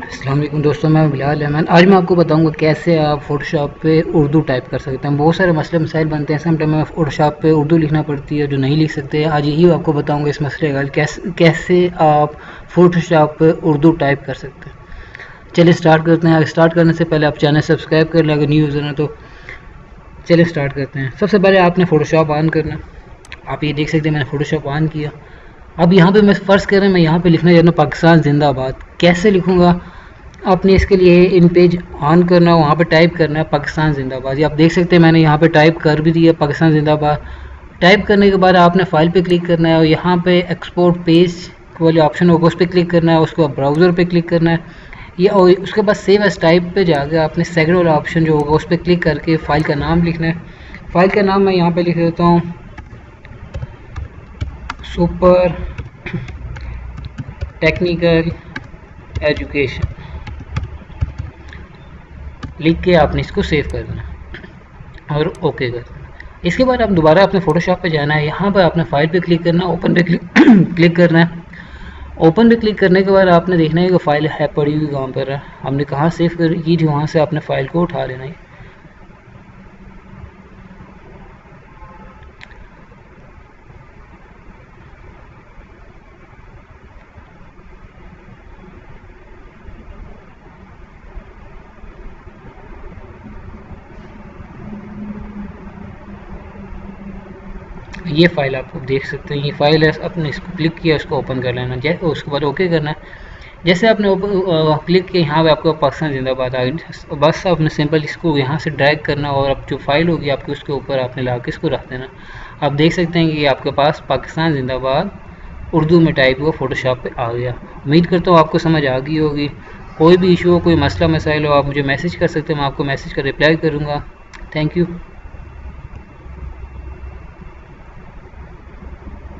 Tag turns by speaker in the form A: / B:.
A: अस्सलाम वालेकुम दोस्तों, मैं बिलाल अहमद। आज मैं आपको बताऊंगा कैसे आप फ़ोटोशॉप पे उर्दू टाइप कर सकते हैं। बहुत सारे मसले मसाइल बनते हैं, समटाइम में फ़ोटोशॉप पे उर्दू लिखना पड़ती है जो नहीं लिख सकते। आज यही आपको बताऊंगा इस मसले का कैसे आप फ़ोटोशॉप पे उर्दू टाइप कर सकते हैं। चलिए स्टार्ट करते हैं। स्टार्ट करने से पहले आप चैनल सब्सक्राइब कर लें अगर न्यू यूज़र हैं तो। चलिए स्टार्ट करते हैं। सबसे पहले आपने फ़ोटोशॉप ऑन करना। आप ये देख सकते हैं मैंने फ़ोटोशॉप ऑन किया। अब यहाँ पे मैं फ़र्ज़ कर रहा हूँ, मैं यहाँ पे लिखना चाहता हूँ पाकिस्तान जिंदाबाद। कैसे लिखूँगा? आपने इसके लिए इन पेज ऑन करना है, वहाँ पे टाइप करना है पाकिस्तान जिंदाबाद। ये आप देख सकते हैं मैंने यहाँ पे टाइप कर भी दिया पाकिस्तान जिंदाबाद। टाइप करने के बाद आपने फाइल पे क्लिक करना है और यहाँ पे एक्सपोर्ट पेज वाले ऑप्शन होगा उस पर क्लिक करना है। उसके बाद ब्राउज़र पे क्लिक करना है ये, और उसके बाद सेव एज टाइप पे जाकर आपने सेकंड वाला ऑप्शन जो होगा उस पर क्लिक करके फ़ाइल का नाम लिखना है। फ़ाइल का नाम मैं यहाँ पे लिख देता हूँ सुपर टेक्निकल एजुकेशन। लिख के आपने इसको सेव कर देना और ओके कर देना। इसके बाद आप दोबारा अपने फ़ोटोशॉप पे जाना है। यहाँ पर आपने फाइल पे क्लिक करना है, ओपन पे क्लिक करना है। ओपन पे क्लिक करने के बाद आपने देखना है कि फ़ाइल है पड़ी हुई कहाँ पर है, हमने कहाँ सेव कर की थी, वहाँ से आपने फ़ाइल को उठा लेना है। ये फ़ाइल आप देख सकते हैं, ये फ़ाइल है। आपने इसको क्लिक किया, इसको ओपन कर लेना। जैसे उसके बाद ओके करना है। जैसे आपने क्लिक किया, यहाँ पे आपको पाकिस्तान जिंदाबाद आ गई। बस आपने सिंपल इसको यहाँ से ड्रैग करना और अब जो फाइल होगी आपकी उसके ऊपर आपने ला के इसको रख देना। आप देख सकते हैं कि आपके पास पाकिस्तान जिंदाबाद उर्दू में टाइप हुआ फ़ोटोशॉप पे आ गया। उम्मीद करता हूँ आपको समझ आ गई होगी। कोई भी इशू हो, कोई मसला मसाइल हो, आप मुझे मैसेज कर सकते हैं, मैं आपको मैसेज का रिप्लाई करूँगा। Thank you.